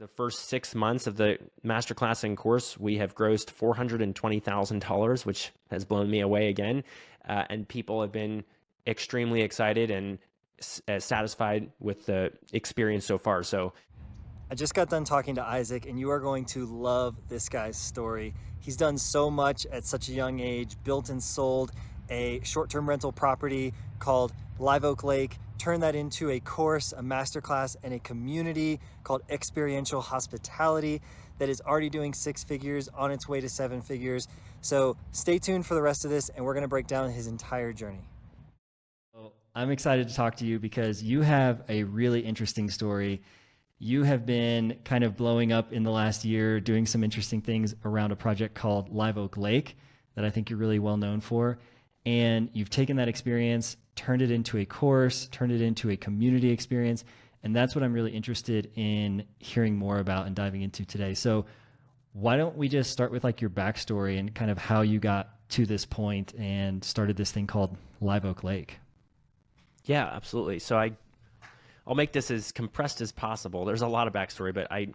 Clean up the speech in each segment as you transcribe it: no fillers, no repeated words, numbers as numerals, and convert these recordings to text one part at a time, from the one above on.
the first 6 months of the masterclass and course, we have grossed $420,000, which has blown me away again. And people have been extremely excited and satisfied with the experience so far. So I just got done talking to Isaac, and you are going to love this guy's story. He's done so much at such a young age, built and sold a short-term rental property called Live Oak Lake, turned that into a course, a masterclass, and a community called Experiential Hospitality that is already doing 6 figures, on its way to 7 figures. So stay tuned for the rest of this, and we're gonna break down his entire journey. Well, I'm excited to talk to you because you have a really interesting story. You have been kind of blowing up in the last year, doing some interesting things around a project called Live Oak Lake that I think you're really well known for. And you've taken that experience, turned it into a course, turned it into a community experience. And that's what I'm really interested in hearing more about and diving into today. So why don't we just start with like your backstory and kind of how you got to this point and started this thing called Live Oak Lake? yeah, absolutely. So I'll make this as compressed as possible. There's a lot of backstory, but I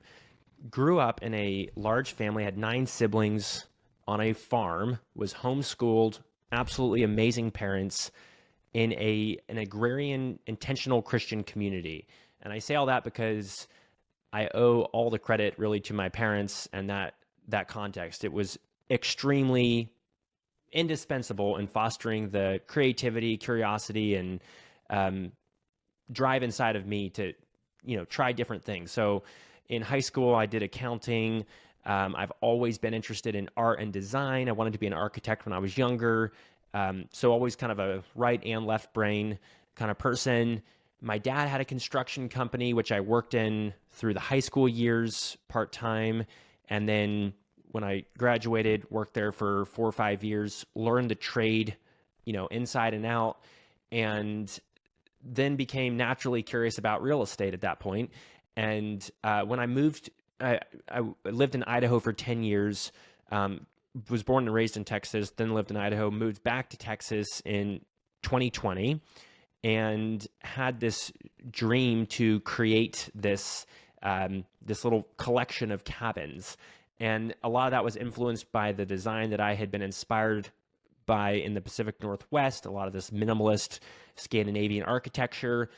grew up in a large family, had 9 siblings on a farm, was homeschooled, absolutely amazing parents in an agrarian, intentional Christian community. And I say all that because I owe all the credit really to my parents and that context. It was extremely indispensable in fostering the creativity, curiosity, and drive inside of me to, try different things. So in high school, I did accounting. I've always been interested in art and design. I wanted to be an architect when I was younger. So always kind of a right and left brain kind of person. My dad had a construction company, which I worked in through the high school years part-time. And then when I graduated, worked there for 4 or 5 years, learned the trade, inside and out. And then became naturally curious about real estate at that point. And when I moved, I lived in Idaho for 10 years, was born and raised in Texas, then lived in Idaho, moved back to Texas in 2020, and had this dream to create this little collection of cabins. And a lot of that was influenced by the design that I had been inspired by in the Pacific Northwest, a lot of this minimalist Scandinavian architecture.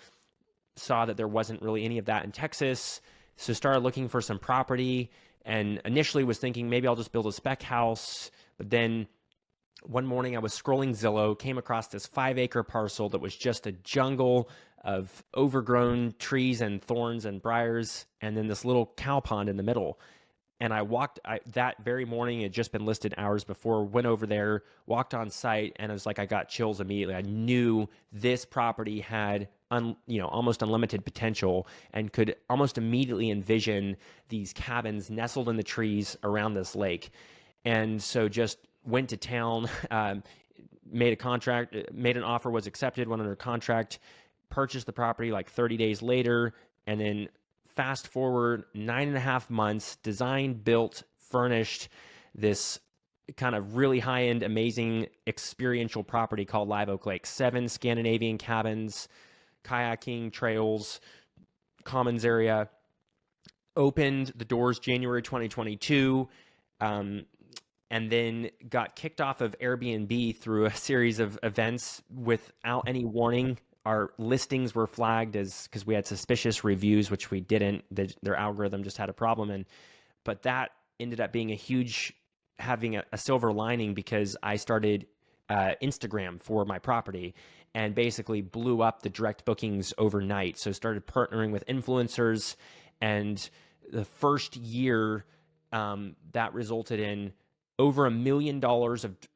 Saw that there wasn't really any of that in Texas, so started looking for some property, and initially was thinking maybe I'll just build a spec house. But then one morning I was scrolling Zillow, came across this 5-acre parcel that was just a jungle of overgrown trees and thorns and briars, and then this little cow pond in the middle. And that very morning, it had just been listed hours before, went over there, walked on site, and it was like I got chills immediately. I knew this property had almost unlimited potential, and could almost immediately envision these cabins nestled in the trees around this lake. And so just went to town, made an offer, was accepted, went under contract, purchased the property like 30 days later, and then fast forward 9.5 months, designed, built, furnished this kind of really high-end, amazing experiential property called Live Oak Lake. 7 Scandinavian cabins, kayaking trails, commons area. Opened the doors January 2022, and then got kicked off of Airbnb through a series of events without any warning. Our listings were flagged because we had suspicious reviews, which we didn't. Their algorithm just had a problem. But that ended up being having a silver lining, because I started Instagram for my property and basically blew up the direct bookings overnight. So started partnering with influencers, and the first year that resulted in over $1 million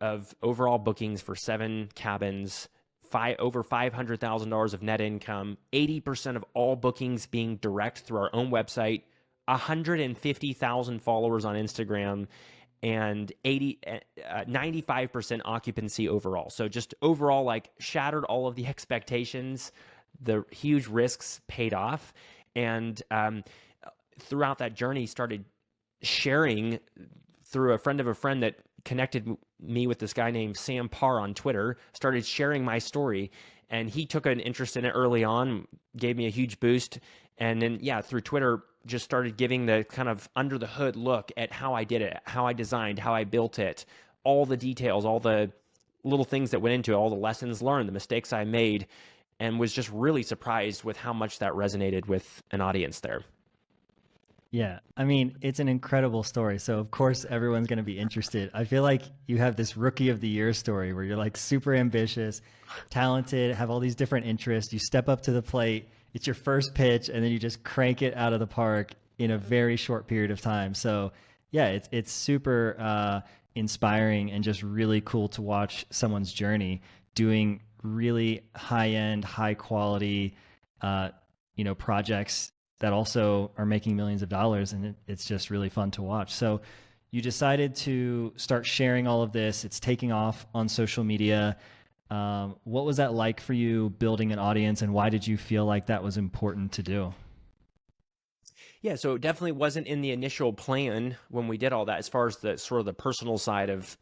of overall bookings for 7 cabins, over $500,000 of net income, 80% of all bookings being direct through our own website, 150,000 followers on Instagram, and 95% occupancy overall. So just overall, like, shattered all of the expectations. The huge risks paid off. And throughout that journey, started sharing through a friend of a friend that connected me with this guy named Sam Parr on Twitter, started sharing my story, and he took an interest in it early on, gave me a huge boost. And then, yeah, through Twitter, just started giving the kind of under the hood look at how I did it, how I designed, how I built it, all the details, all the little things that went into it, all the lessons learned, the mistakes I made, and was just really surprised with how much that resonated with an audience there. Yeah, I mean, it's an incredible story. So of course everyone's going to be interested. I feel like you have this rookie of the year story where you're like super ambitious, talented, have all these different interests. You step up to the plate, it's your first pitch, and then you just crank it out of the park in a very short period of time. So yeah, it's super inspiring and just really cool to watch someone's journey doing really high end, high quality, projects that also are making millions of dollars, and it's just really fun to watch. So you decided to start sharing all of this. It's taking off on social media. What was that like for you building an audience, and why did you feel like that was important to do? Yeah, so it definitely wasn't in the initial plan when we did all that, as far as the sort of the personal side of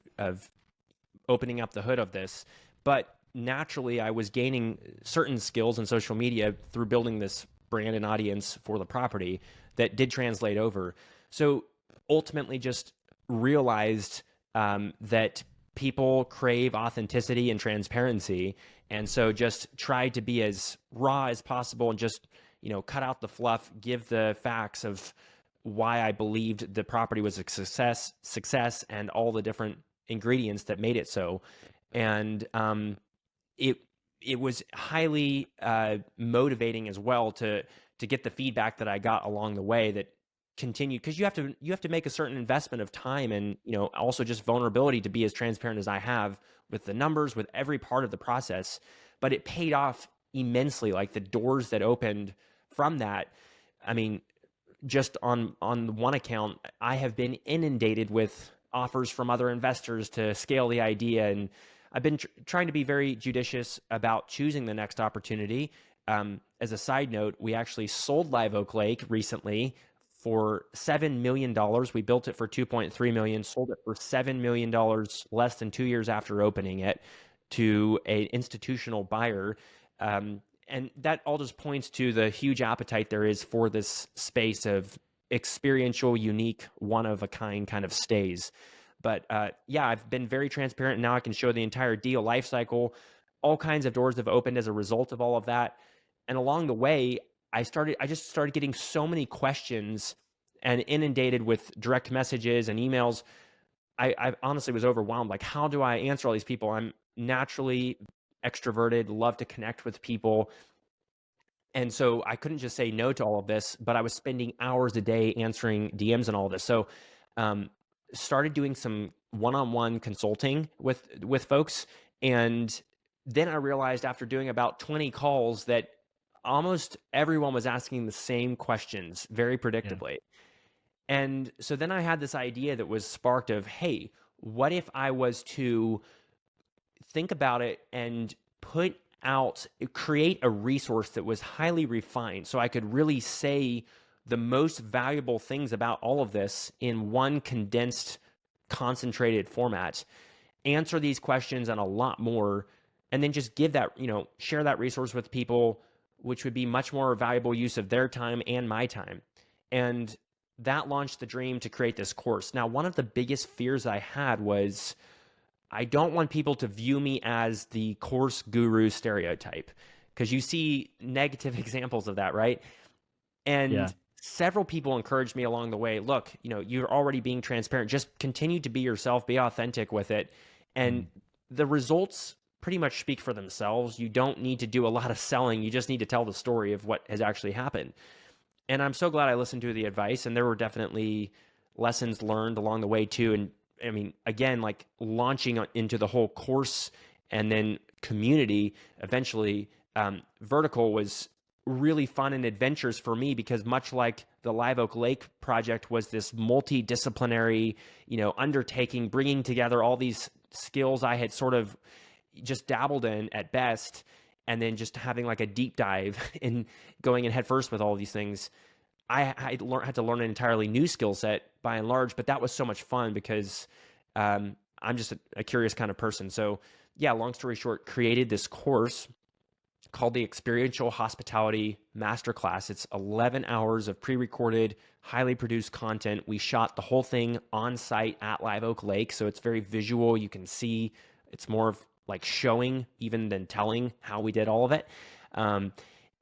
opening up the hood of this. But naturally, I was gaining certain skills in social media through building this brand and audience for the property that did translate over. So ultimately just realized that people crave authenticity and transparency. And so just tried to be as raw as possible and just, cut out the fluff, give the facts of why I believed the property was a success and all the different ingredients that made it so. And it was highly motivating as well to get the feedback that I got along the way that continued, because you have to make a certain investment of time and also just vulnerability to be as transparent as I have with the numbers, with every part of the process. But it paid off immensely. Like the doors that opened from that, I mean, just on one account, I have been inundated with offers from other investors to scale the idea, and I've been trying to be very judicious about choosing the next opportunity. As a side note, we actually sold Live Oak Lake recently for $7 million. We built it for $2.3 million, sold it for $7 million less than 2 years after opening it to an institutional buyer. And that all just points to the huge appetite there is for this space of experiential, unique, one-of-a-kind kind of stays. But yeah, I've been very transparent, and now I can show the entire deal life cycle. All kinds of doors have opened as a result of all of that. And along the way, I just started getting so many questions and inundated with direct messages and emails. I honestly was overwhelmed. Like, how do I answer all these people? I'm naturally extroverted, love to connect with people. And so I couldn't just say no to all of this, but I was spending hours a day answering DMs and all of this. So started doing some one-on-one consulting with folks. And then I realized after doing about 20 calls that almost everyone was asking the same questions very predictably. Yeah. And so then I had this idea that was sparked of, hey, what if I was to think about it and create a resource that was highly refined so I could really say the most valuable things about all of this in one condensed, concentrated format, answer these questions and a lot more, and then just give that, share that resource with people, which would be much more valuable use of their time and my time. And that launched the dream to create this course. Now, one of the biggest fears I had was I don't want people to view me as the course guru stereotype, because you see negative examples of that, right? And several people encouraged me along the way, look, you're already being transparent. Just continue to be yourself, be authentic with it. And the results pretty much speak for themselves. You don't need to do a lot of selling. You just need to tell the story of what has actually happened. And I'm so glad I listened to the advice, and there were definitely lessons learned along the way too. And I mean, again, like launching into the whole course and then community, eventually, vertical was really fun and adventures for me, because much like the Live Oak Lake project was this multidisciplinary, undertaking, bringing together all these skills I had sort of just dabbled in at best, and then just having like a deep dive and going in head first with all these things. I had to learn an entirely new skill set by and large, but that was so much fun because I'm just a curious kind of person. So yeah, long story short, created this course called the Experiential Hospitality Masterclass. It's 11 hours of pre-recorded, highly produced content. We shot the whole thing on site at Live Oak Lake, so it's very visual. You can see it's more of like showing even than telling how we did all of it.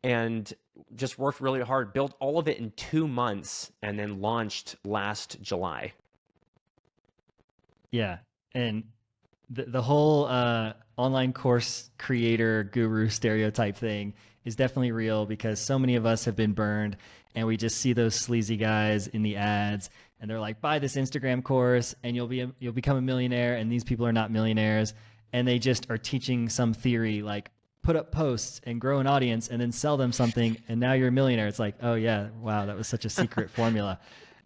And just worked really hard, built all of it in 2 months, and then launched last July. Yeah. And the whole online course creator guru stereotype thing is definitely real, because so many of us have been burned, and we just see those sleazy guys in the ads, and they're like, buy this Instagram course and you'll become a millionaire. And these people are not millionaires, and they just are teaching some theory like put up posts and grow an audience and then sell them something, and now you're a millionaire. It's like, oh yeah, wow, that was such a secret formula.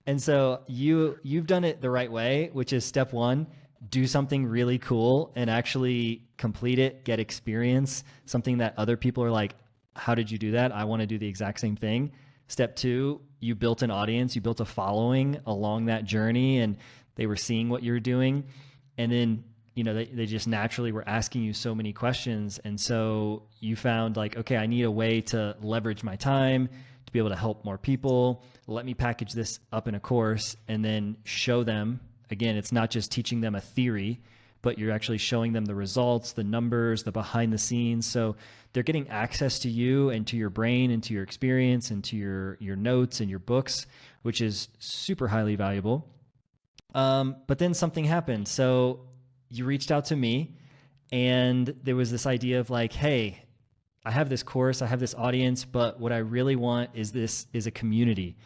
And so you've done it the right way, which is step one: do something really cool and actually complete it, get experience, something that other people are like, how did you do that? I want to do the exact same thing. Step two, you built an audience, you built a following along that journey, and they were seeing what you're doing. And then, they just naturally were asking you so many questions. And so you found like, okay, I need a way to leverage my time to be able to help more people. Let me package this up in a course and then show them. Again, it's not just teaching them a theory, but you're actually showing them the results, the numbers, the behind the scenes. So they're getting access to you and to your brain and to your experience and to your notes and your books, which is super highly valuable. But then something happened. So you reached out to me, and there was this idea of like, hey, I have this course, I have this audience, but what I really want is a community.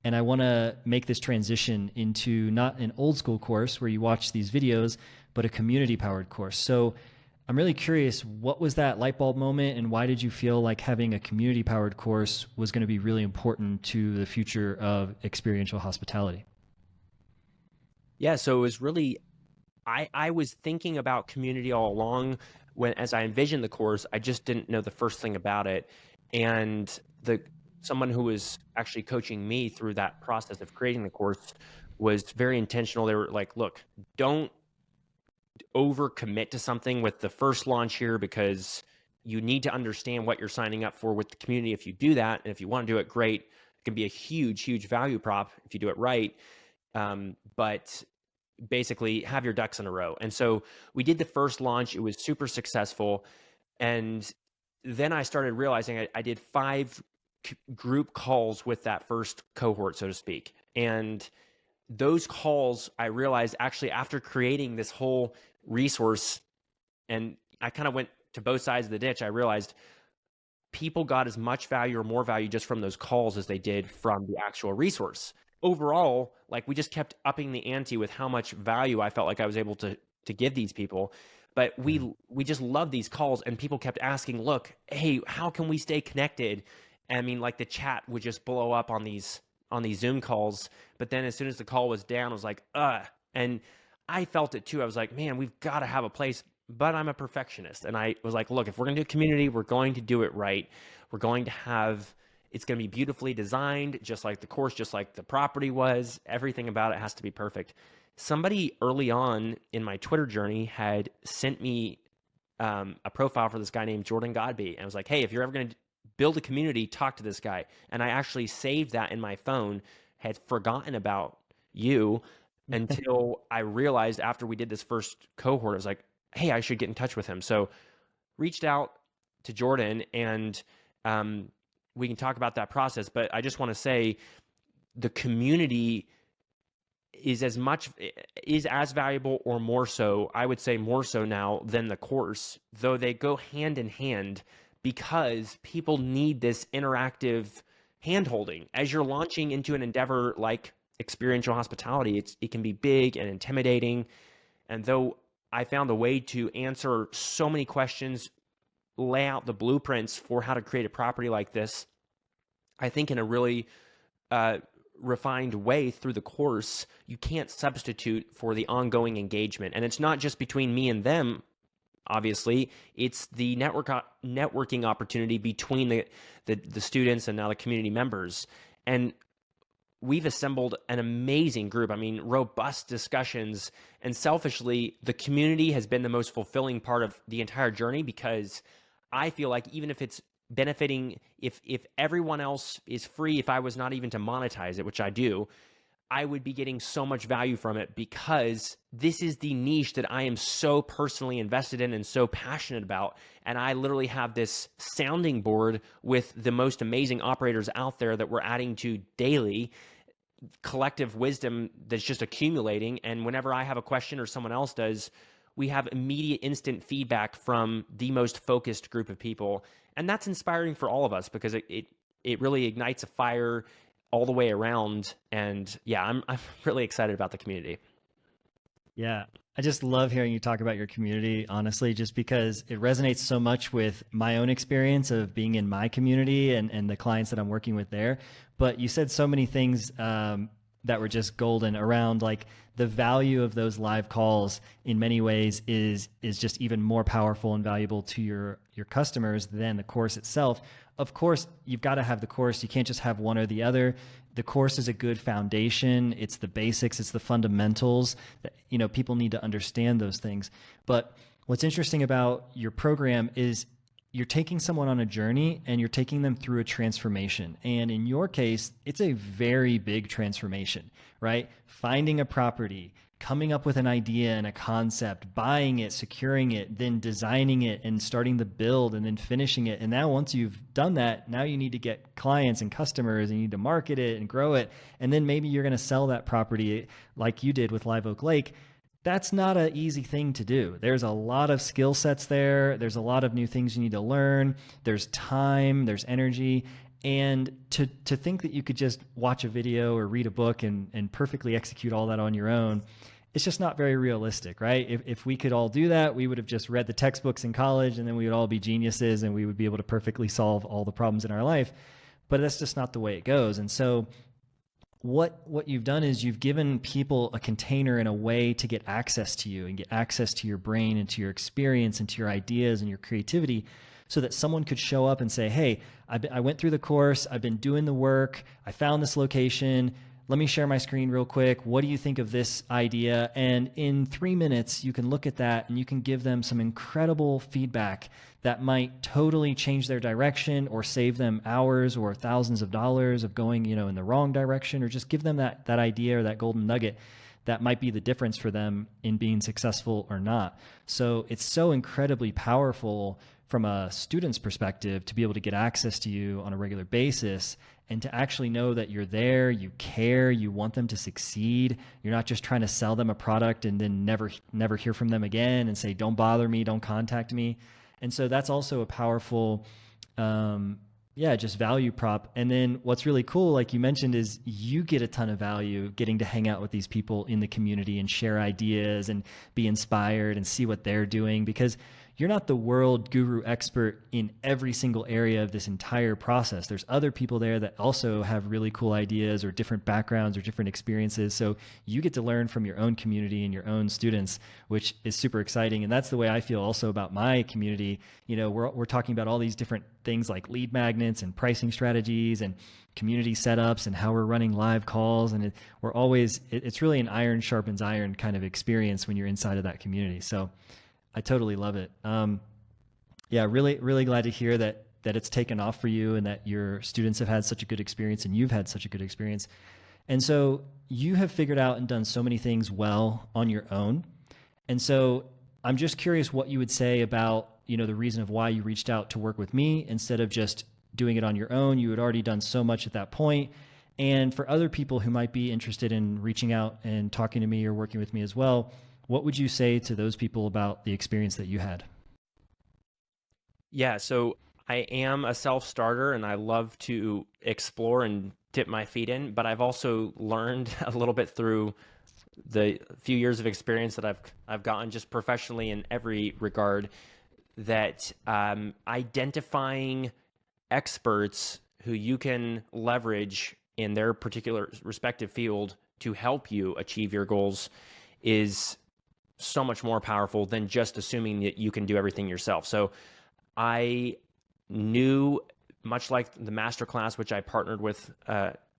And I want to make this transition into not an old school course where you watch these videos, but a community powered course. So I'm really curious, what was that light bulb moment, and why did you feel like having a community powered course was going to be really important to the future of experiential hospitality? Yeah, so it was really, I was thinking about community all along. As I envisioned the course, I just didn't know the first thing about it. And someone who was actually coaching me through that process of creating the course was very intentional. They were like, look, don't overcommit to something with the first launch here, because you need to understand what you're signing up for with the community. If you do that, and if you want to do it, great. It can be a huge, huge value prop if you do it right. But basically have your ducks in a row. And so we did the first launch. It was super successful. And then I started realizing I did 5 group calls with that first cohort, so to speak. And those calls, I realized actually after creating this whole resource, and I kind of went to both sides of the ditch, I realized people got as much value or more value just from those calls as they did from the actual resource. Overall, like, we just kept upping the ante with how much value I felt like I was able to give these people. But we just loved these calls, and people kept asking, look, hey, how can we stay connected? And I mean, like, the chat would just blow up on these Zoom calls. But then as soon as the call was down, I was like, and I felt it too. I was like, man, we've got to have a place, but I'm a perfectionist. And I was like, look, if we're going to do a community, we're going to do it right. We're going to have, it's going to be beautifully designed, just like the course, just like the property was. Everything about it has to be perfect. Somebody early on in my Twitter journey had sent me a profile for this guy named Jordan Godby. And I was like, hey, if you're ever going to build a community, talk to this guy. And I actually saved that in my phone, had forgotten about you until I realized after we did this first cohort, I was like, hey, I should get in touch with him. So reached out to Jordan, and we can talk about that process. But I just want to say the community is as valuable, or more so, I would say more so now, than the course, though they go hand in hand, because people need this interactive hand-holding. As you're launching into an endeavor like experiential hospitality, it can be big and intimidating. And though I found a way to answer so many questions, lay out the blueprints for how to create a property like this, I think in a really refined way through the course, you can't substitute for the ongoing engagement. And it's not just between me and them, obviously. It's the networking opportunity between the students and now the community members. And we've assembled an amazing group. I mean, robust discussions, and selfishly, the community has been the most fulfilling part of the entire journey, because I feel like even if it's benefiting, if everyone else is free, if I was not even to monetize it, which I do, I would be getting so much value from it, because this is the niche that I am so personally invested in and so passionate about. And I literally have this sounding board with the most amazing operators out there that we're adding to daily, collective wisdom that's just accumulating. And whenever I have a question or someone else does, we have immediate instant feedback from the most focused group of people. And that's inspiring for all of us, because it really ignites a fire all the way around. And yeah, I'm really excited about the community. Yeah, I just love hearing you talk about your community, honestly, just because it resonates so much with my own experience of being in my community and the clients that I'm working with there. But you said so many things that were just golden around, like, the value of those live calls in many ways is just even more powerful and valuable to your customers than the course itself. Of course, you've got to have the course. You can't just have one or the other. The course is a good foundation. It's the basics. It's the fundamentals that, people need to understand those things. But what's interesting about your program is you're taking someone on a journey and you're taking them through a transformation. And in your case, it's a very big transformation, right? Finding a property, coming up with an idea and a concept, buying it, securing it, then designing it and starting the build and then finishing it. And now once you've done that, now you need to get clients and customers and you need to market it and grow it. And then maybe you're going to sell that property like you did with Live Oak Lake. That's not an easy thing to do. There's a lot of skill sets there. There's a lot of new things you need to learn. There's time, there's energy. And to think that you could just watch a video or read a book and perfectly execute all that on your own, it's just not very realistic, right? If we could all do that, we would have just read the textbooks in college and then we would all be geniuses and we would be able to perfectly solve all the problems in our life. But that's just not the way it goes. And so what you've done is you've given people a container and a way to get access to you and get access to your brain and to your experience and to your ideas and your creativity, so that someone could show up and say, hey, I went through the course, I've been doing the work, I found this location, let me share my screen real quick. What do you think of this idea? And in 3 minutes, you can look at that and you can give them some incredible feedback that might totally change their direction or save them hours or thousands of dollars of going, in the wrong direction, or just give them that idea or that golden nugget that might be the difference for them in being successful or not. So it's so incredibly powerful from a student's perspective to be able to get access to you on a regular basis and to actually know that you're there, you care, you want them to succeed. You're not just trying to sell them a product and then never hear from them again and say, don't bother me, don't contact me. And so that's also a powerful, just value prop. And then what's really cool, like you mentioned, is you get a ton of value getting to hang out with these people in the community and share ideas and be inspired and see what they're doing, because you're not the world guru expert in every single area of this entire process. There's other people there that also have really cool ideas or different backgrounds or different experiences. So you get to learn from your own community and your own students, which is super exciting. And that's the way I feel also about my community. We're talking about all these different things like lead magnets and pricing strategies and community setups and how we're running live calls. And it's really an iron sharpens iron kind of experience when you're inside of that community. So I totally love it. Really, really glad to hear that it's taken off for you and that your students have had such a good experience and you've had such a good experience. And so you have figured out and done so many things well on your own. And so I'm just curious what you would say about, the reason of why you reached out to work with me instead of just doing it on your own. You had already done so much at that point. And for other people who might be interested in reaching out and talking to me or working with me as well, what would you say to those people about the experience that you had? Yeah, so I am a self-starter and I love to explore and dip my feet in, but I've also learned a little bit through the few years of experience that I've gotten just professionally in every regard, that identifying experts who you can leverage in their particular respective field to help you achieve your goals is so much more powerful than just assuming that you can do everything yourself. So I knew, much like the masterclass, which I partnered with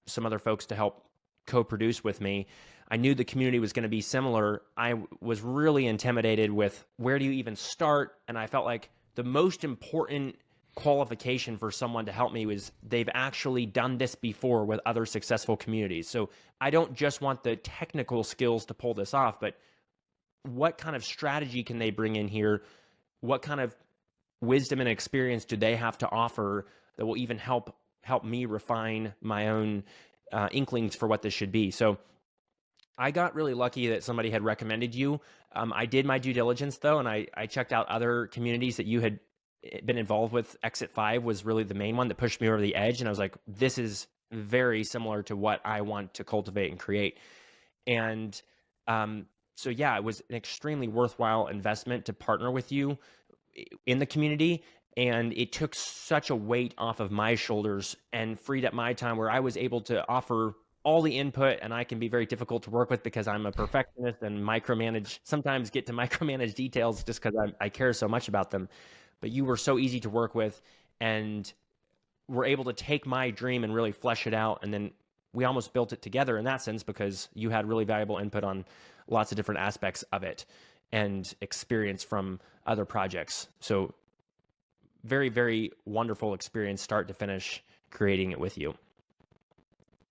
some other folks to help co-produce with me. I knew the community was going to be similar. I was really intimidated with where do you even start? And I felt like the most important qualification for someone to help me was they've actually done this before with other successful communities. So I don't just want the technical skills to pull this off, but what kind of strategy can they bring in here? What kind of wisdom and experience do they have to offer that will even help me refine my own inklings for what this should be? So I got really lucky that somebody had recommended you. I did my due diligence though, and I checked out other communities that you had been involved with. Exit 5 was really the main one that pushed me over the edge, and I was like, this is very similar to what I want to cultivate and create. And so yeah, it was an extremely worthwhile investment to partner with you in the community, and it took such a weight off of my shoulders and freed up my time where I was able to offer all the input. And I can be very difficult to work with because I'm a perfectionist and sometimes get to micromanage details just because I care so much about them. But you were so easy to work with and were able to take my dream and really flesh it out. And then we almost built it together in that sense because you had really valuable input on lots of different aspects of it and experience from other projects. So very, very wonderful experience, start to finish, creating it with you.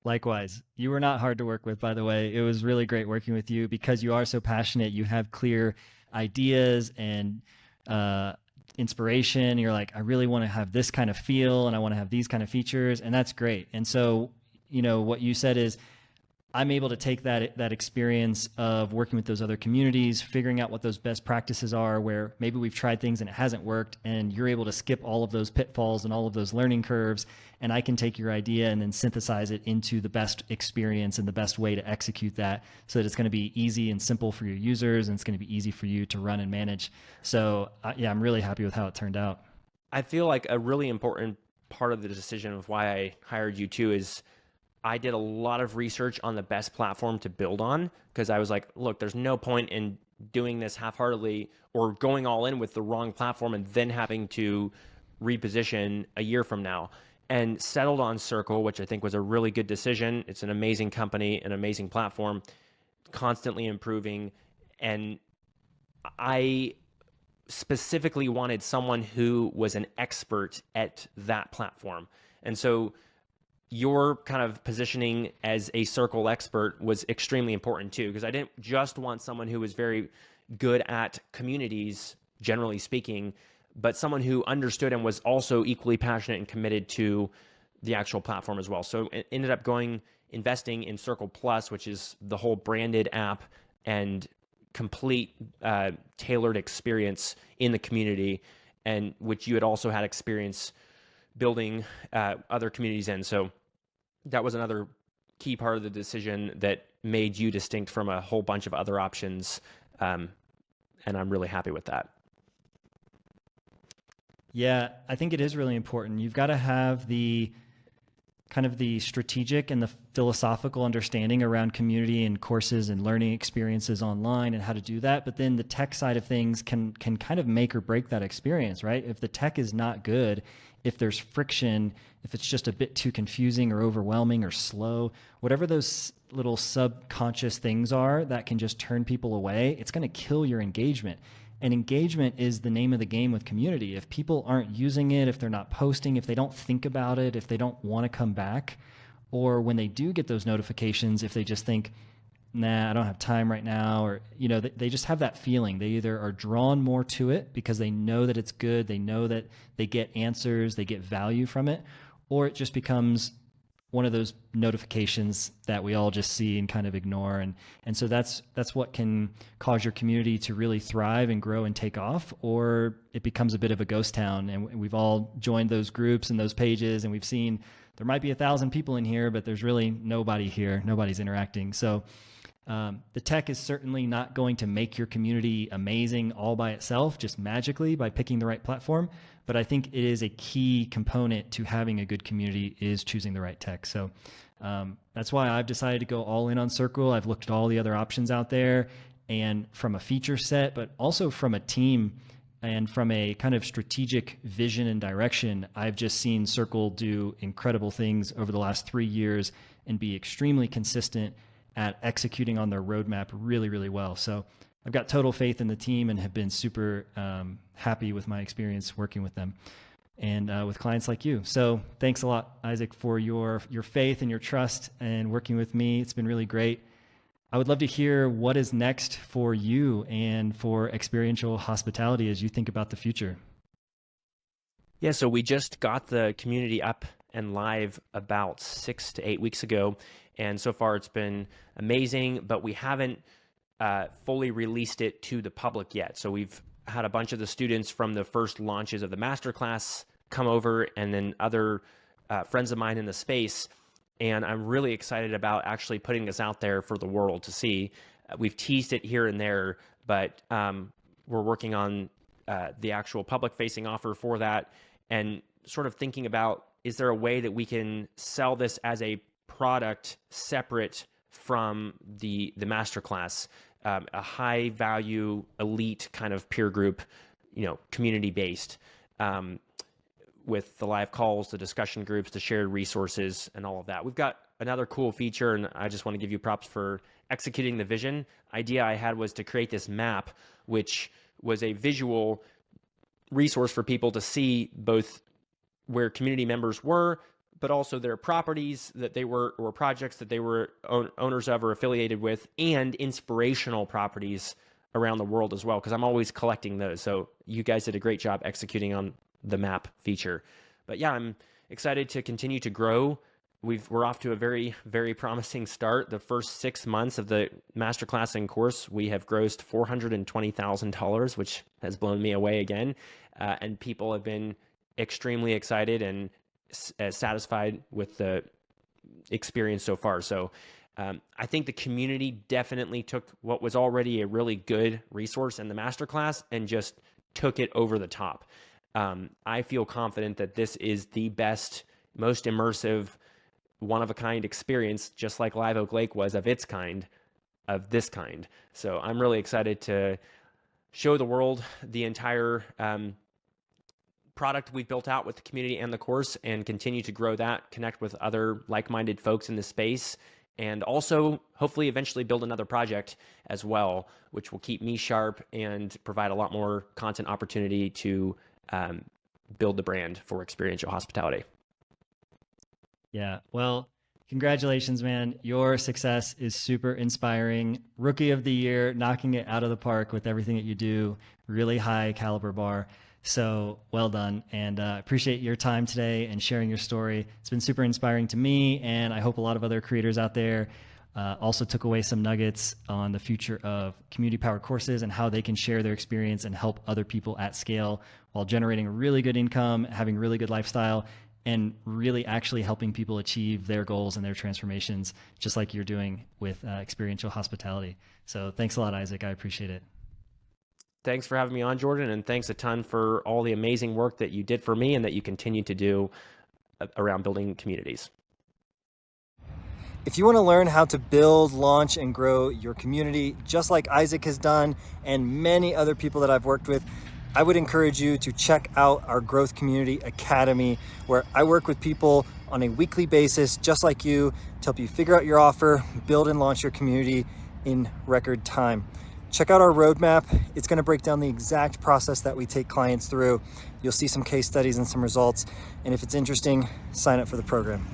Likewise, you were not hard to work with, by the way. It was really great working with you because you are so passionate. You have clear ideas and inspiration. You're like, I really want to have this kind of feel and I want to have these kind of features. And that's great. And so, what you said is, I'm able to take that experience of working with those other communities, figuring out what those best practices are, where maybe we've tried things and it hasn't worked, and you're able to skip all of those pitfalls and all of those learning curves, and I can take your idea and then synthesize it into the best experience and the best way to execute that so that it's going to be easy and simple for your users, and it's going to be easy for you to run and manage. So yeah, I'm really happy with how it turned out. I feel like a really important part of the decision of why I hired you too is I did a lot of research on the best platform to build on, because I was like, look, there's no point in doing this half-heartedly or going all in with the wrong platform and then having to reposition a year from now. And settled on Circle, which I think was a really good decision. It's an amazing company, an amazing platform, constantly improving. And I specifically wanted someone who was an expert at that platform. And so your kind of positioning as a Circle expert was extremely important too, because I didn't just want someone who was very good at communities, generally speaking, but someone who understood and was also equally passionate and committed to the actual platform as well. So it ended up investing in Circle Plus, which is the whole branded app and complete tailored experience in the community, and which you had also had experience building other communities in. So that was another key part of the decision that made you distinct from a whole bunch of other options. And I'm really happy with that. Yeah, I think it is really important. You've got to have the kind of the strategic and the philosophical understanding around community and courses and learning experiences online and how to do that. But then the tech side of things can kind of make or break that experience, right? If the tech is not good, if there's friction, if it's just a bit too confusing or overwhelming or slow, whatever those little subconscious things are that can just turn people away, it's going to kill your engagement. And engagement is the name of the game with community. If people aren't using it, if they're not posting, if they don't think about it, if they don't want to come back, or when they do get those notifications, if they just think, nah, I don't have time right now, or, they just have that feeling. They either are drawn more to it because they know that it's good, they know that they get answers, they get value from it, or it just becomes one of those notifications that we all just see and kind of ignore. And so that's what can cause your community to really thrive and grow and take off, or it becomes a bit of a ghost town. And we've all joined those groups and those pages, and we've seen there might be 1,000 people in here, but there's really nobody here. Nobody's interacting. So the tech is certainly not going to make your community amazing all by itself, just magically by picking the right platform. But I think it is a key component to having a good community is choosing the right tech. So that's why I've decided to go all in on Circle. I've looked at all the other options out there, and from a feature set, but also from a team and from a kind of strategic vision and direction, I've just seen Circle do incredible things over the last 3 years and be extremely consistent at executing on their roadmap really, really well. So I've got total faith in the team and have been super happy with my experience working with them and with clients like you. So thanks a lot, Isaac, for your faith and your trust and working with me. It's been really great. I would love to hear what is next for you and for experiential hospitality as you think about the future. Yeah, so we just got the community up and live about 6 to 8 weeks ago, and so far it's been amazing, but we haven't fully released it to the public yet. So we've had a bunch of the students from the first launches of the masterclass come over, and then other friends of mine in the space. And I'm really excited about actually putting this out there for the world to see. We've teased it here and there, but we're working on the actual public-facing offer for that, and sort of thinking about, is there a way that we can sell this as a product separate from the masterclass, a high-value, elite kind of peer group, community-based, with the live calls, the discussion groups, the shared resources, and all of that. We've got another cool feature, and I just want to give you props for executing the vision. Idea I had was to create this map, which was a visual resource for people to see both where community members were, but also their properties that they were, or projects that they were owners of or affiliated with, and inspirational properties around the world as well, because I'm always collecting those. So you guys did a great job executing on the map feature. But yeah, I'm excited to continue to grow. We're off to a very, very promising start. The first 6 months of the masterclass and course, we have grossed $420,000, which has blown me away again. And people have been extremely excited and satisfied with the experience so far. So I think the community definitely took what was already a really good resource in the masterclass and just took it over the top. I feel confident that this is the best, most immersive, one-of-a-kind experience, just like Live Oak Lake was of its kind, of this kind. So I'm really excited to show the world the entire product we've built out with the community and the course, and continue to grow that, connect with other like-minded folks in the space, and also hopefully eventually build another project as well, which will keep me sharp and provide a lot more content opportunity to build the brand for experiential hospitality. Yeah, well, congratulations, man. Your success is super inspiring. Rookie of the year, knocking it out of the park with everything that you do. Really high caliber bar. So well done. And appreciate your time today and sharing your story. It's been super inspiring to me, and I hope a lot of other creators out there also took away some nuggets on the future of community powered courses and how they can share their experience and help other people at scale while generating a really good income, having really good lifestyle, and really actually helping people achieve their goals and their transformations, just like you're doing with experiential hospitality. So thanks a lot, Isaac. I appreciate it. Thanks for having me on, Jordan, and thanks a ton for all the amazing work that you did for me and that you continue to do around building communities. If you want to learn how to build, launch, and grow your community, just like Isaac has done and many other people that I've worked with, I would encourage you to check out our Growth Community Academy, where I work with people on a weekly basis, just like you, to help you figure out your offer, build and launch your community in record time. Check out our roadmap. It's going to break down the exact process that we take clients through. You'll see some case studies and some results. And if it's interesting, sign up for the program.